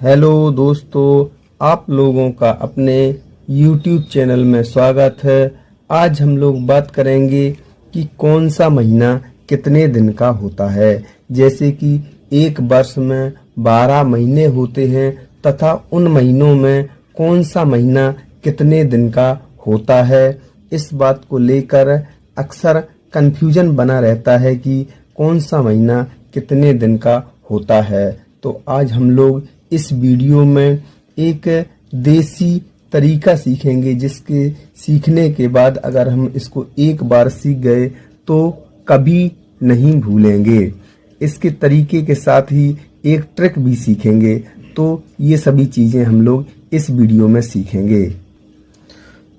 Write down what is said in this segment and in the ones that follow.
Hello दोस्तों, आप लोगों का अपने YouTube चैनल में स्वागत है। आज हम लोग बात करेंगे कि कौन सा महीना कितने दिन का होता है। जैसे कि एक वर्ष में 12 महीने होते हैं तथा उन महीनों में कौन सा महीना कितने दिन का होता है। इस बात को लेकर अक्सर कंफ्यूजन बना रहता है कि कौन सा महीना कितने दिन का होता है। तो आज हम लोग इस वीडियो में एक देसी तरीका सीखेंगे, जिसके सीखने के बाद अगर हम इसको एक बार सीख गए तो कभी नहीं भूलेंगे। इसके तरीके के साथ ही एक ट्रिक भी सीखेंगे। तो ये सभी चीजें हम लोग इस वीडियो में सीखेंगे।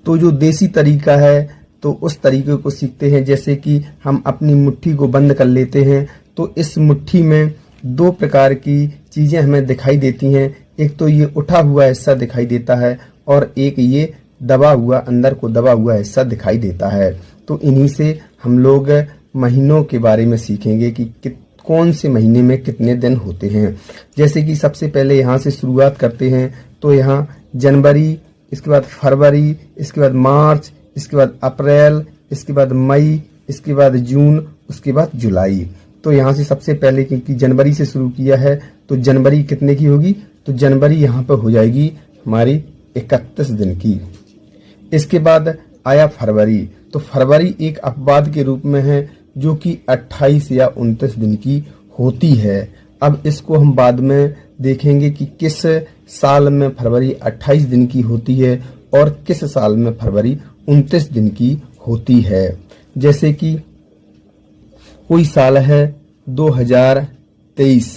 तो जो देसी तरीका है तो उस तरीके को सीखते हैं। जैसे कि हम अपनी मुट्ठी को बंद कर लेते हैं तो इस मुट्ठी में दो प्रकार की चीजें हमें दिखाई देती हैं। एक तो ये उठा हुआ हिस्सा दिखाई देता है और एक ये दबा हुआ, अंदर को दबा हुआ हिस्सा दिखाई देता है। तो इन्हीं से हम लोग महीनों के बारे में सीखेंगे कि कौन से महीने में कितने दिन होते हैं। जैसे कि सबसे पहले यहाँ से शुरुआत करते हैं। तो यहाँ जनवरी, इसके बाद फरवरी, इसके बाद मार्च, इसके बाद अप्रैल, इसके बाद मई, इसके बाद जून, उसके बाद जुलाई। तो यहाँ से सबसे पहले क्योंकि जनवरी से शुरू किया है तो जनवरी कितने की होगी, तो जनवरी यहाँ पर हो जाएगी हमारी 31 दिन की। इसके बाद आया फरवरी। तो फरवरी एक अपवाद के रूप में है जो कि 28 या 29 दिन की होती है। अब इसको हम बाद में देखेंगे कि किस साल में फरवरी 28 दिन की होती है और किस साल में फरवरी 29 दिन की होती है। जैसे कि कोई साल है 2023।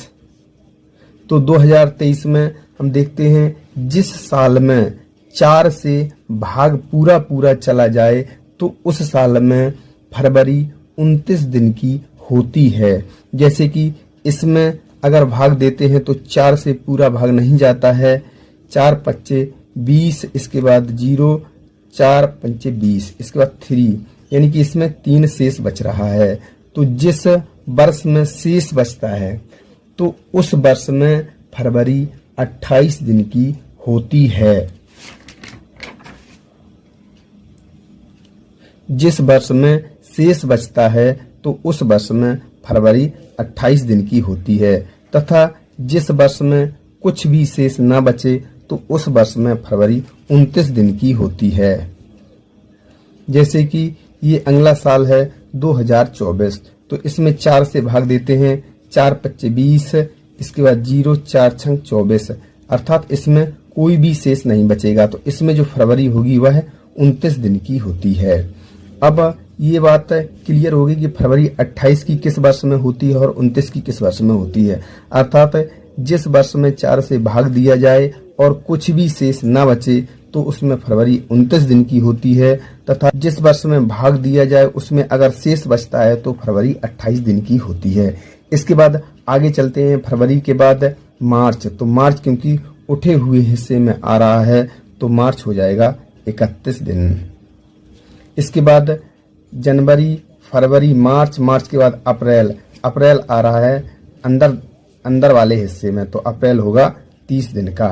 तो 2023 में हम देखते हैं जिस साल में 4 से भाग पूरा चला जाए तो उस साल में फरवरी 29 दिन की होती है। जैसे कि इसमें अगर भाग देते हैं तो 4 से पूरा भाग नहीं जाता है। 4 पच्चे 20, इसके बाद 0, 4 पंचे 20, इसके बाद 3, यानी कि इसमें 3 शेष बच रहा है। तो जिस वर्ष में शेष बचता है तो उस वर्ष में फरवरी 28 दिन की होती है। जिस वर्ष में शेष बचता है तो उस वर्ष में फरवरी 28 दिन की होती है तथा जिस वर्ष में कुछ भी शेष ना बचे तो उस वर्ष में फरवरी 29 दिन की होती है। जैसे कि ये अगला साल है 2024। तो इसमें 4 से भाग देते हैं। 4 पच्चे 20, इसके बाद 0, 4 छंग 24, अर्थात इसमें कोई भी शेष नहीं बचेगा। तो इसमें जो फरवरी होगी वह 29 दिन की होती है। अब ये बात क्लियर होगी कि फरवरी 28 की किस वर्ष में होती है और 29 की किस वर्ष में होती है। अर्थात जिस वर्ष में 4 से भाग दिया जाए और कुछ भी शेष ना बचे तो उसमें फरवरी 29 दिन की होती है तथा जिस वर्ष में भाग दिया जाए उसमें अगर शेष बचता है तो फरवरी 28 दिन की होती है। इसके बाद आगे चलते हैं। फरवरी के बाद मार्च। तो मार्च क्योंकि उठे हुए हिस्से में आ रहा है तो मार्च हो जाएगा 31 दिन। इसके बाद जनवरी, फरवरी, मार्च, मार्च के बाद अप्रैल। अप्रैल आ रहा है अंदर वाले हिस्से में तो अप्रैल होगा 30 दिन का।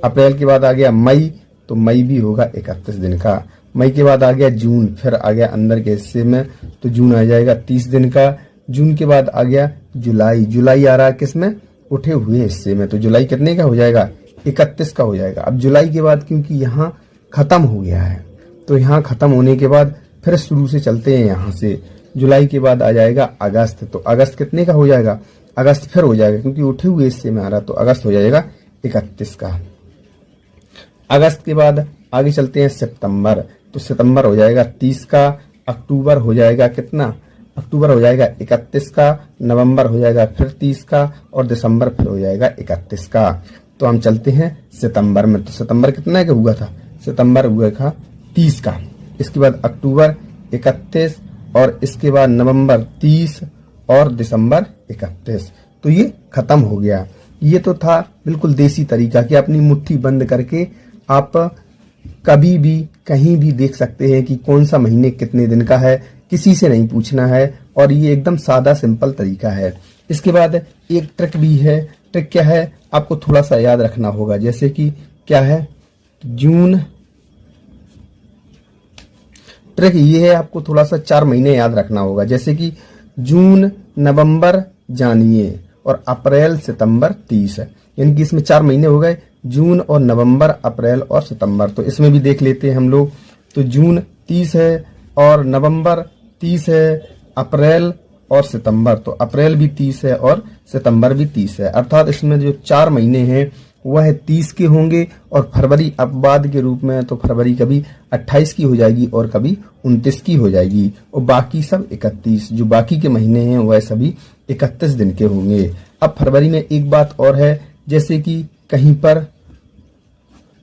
अप्रैल के बाद आ गया मई। तो मई भी होगा 31 दिन का। मई के बाद आ गया जून, फिर आ गया अंदर के हिस्से में तो जून आ जाएगा 30 दिन का। जून के बाद आ गया जुलाई। जुलाई आ रहा है किसमें, उठे हुए हिस्से में। तो जुलाई कितने का हो जाएगा, 31 का हो जाएगा। अब जुलाई के बाद क्योंकि यहाँ खत्म हो गया है तो यहाँ खत्म होने के बाद फिर शुरू से चलते हैं। यहाँ से जुलाई के बाद आ जाएगा अगस्त। तो अगस्त कितने का हो जाएगा, अगस्त फिर हो जाएगा क्योंकि उठे हुए हिस्से में आ रहा तो अगस्त हो जाएगा 31 का। अगस्त के बाद आगे चलते हैं सितंबर। तो सितंबर हो जाएगा 30 का। अक्टूबर हो जाएगा कितना, अक्टूबर हो जाएगा 31 का। नवंबर हो जाएगा फिर 30 का और दिसंबर फिर हो जाएगा 31 का। तो हम चलते हैं सितंबर में। तो सितंबर कितना का हुआ था, सितंबर हुआ था 30 का। इसके बाद अक्टूबर 31 और इसके बाद नवंबर 30 और दिसंबर 31। तो ये खत्म हो गया। ये तो था बिल्कुल देसी तरीका कि अपनी मुट्ठी बंद करके आप कभी भी कहीं भी देख सकते हैं कि कौन सा महीने कितने दिन का है। किसी से नहीं पूछना है और ये एकदम सादा सिंपल तरीका है। इसके बाद एक ट्रिक भी है। ट्रिक क्या है आपको थोड़ा सा याद रखना होगा, जैसे कि क्या है जून, ट्रिक ये है आपको थोड़ा सा 4 महीने याद रखना होगा, जैसे कि जून नवंबर जानिए और अप्रैल सितंबर 30 है, यानी कि इसमें 4 महीने हो गए, जून और नवंबर अप्रैल और सितंबर। तो इसमें भी देख लेते हैं हम लोग, तो जून 30 है और नवंबर 30 है, अप्रैल और सितंबर, तो अप्रैल भी 30 है और सितंबर भी 30 है, अर्थात इसमें जो 4 महीने हैं वह 30 के होंगे और फरवरी अपवाद के रूप में, तो फरवरी कभी 28 की हो जाएगी और कभी 29 की हो जाएगी और बाकी सब 31, जो बाकी के महीने हैं वह सभी 31 दिन के होंगे। अब फरवरी में एक बात और है, जैसे कि कहीं पर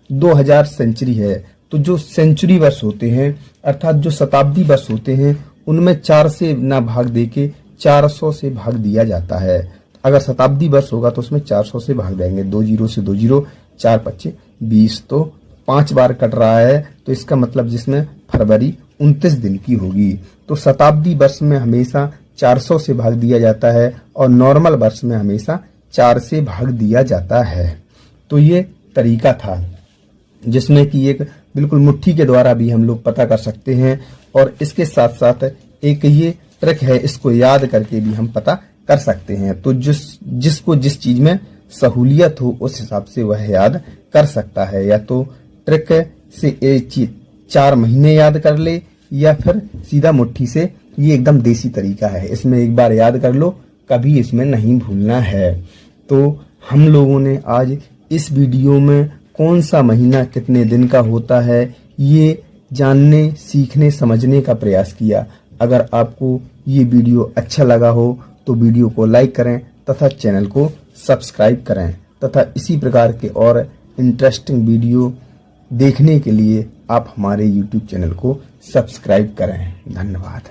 2000 सेंचुरी है, तो जो सेंचुरी वर्ष होते हैं अर्थात जो शताब्दी वर्ष होते हैं उनमें 4 से ना भाग देके 400 से भाग दिया जाता है। अगर शताब्दी वर्ष होगा तो उसमें 400 से भाग देंगे, 2 जीरो से 2 जीरो, 4 25 20, तो 5 बार कट रहा है, तो इसका मतलब जिसमें फरवरी 29 दिन की होगी। तो शताब्दी वर्ष में हमेशा 400 से भाग दिया जाता है और नॉर्मल वर्ष में हमेशा 4 से भाग दिया जाता है। तो ये तरीका था जिसमें कि एक बिल्कुल मुट्ठी के द्वारा भी हम लोग पता कर सकते हैं और इसके साथ साथ एक ये ट्रिक है, इसको याद करके भी हम पता कर सकते हैं। तो जिसको जिस चीज में सहूलियत हो उस हिसाब से वह याद कर सकता है, या तो ट्रिक से 4 महीने याद कर ले या फिर सीधा मुट्ठी से, ये एकदम देसी तरीका है, इसमें एक बार याद कर लो, कभी इसमें नहीं भूलना है। तो हम लोगों ने आज इस वीडियो में कौन सा महीना कितने दिन का होता है ये जानने, सीखने, समझने का प्रयास किया। अगर आपको ये वीडियो अच्छा लगा हो तो वीडियो को लाइक करें तथा चैनल को सब्सक्राइब करें तथा इसी प्रकार के और इंटरेस्टिंग वीडियो देखने के लिए आप हमारे YouTube चैनल को सब्सक्राइब करें। धन्यवाद।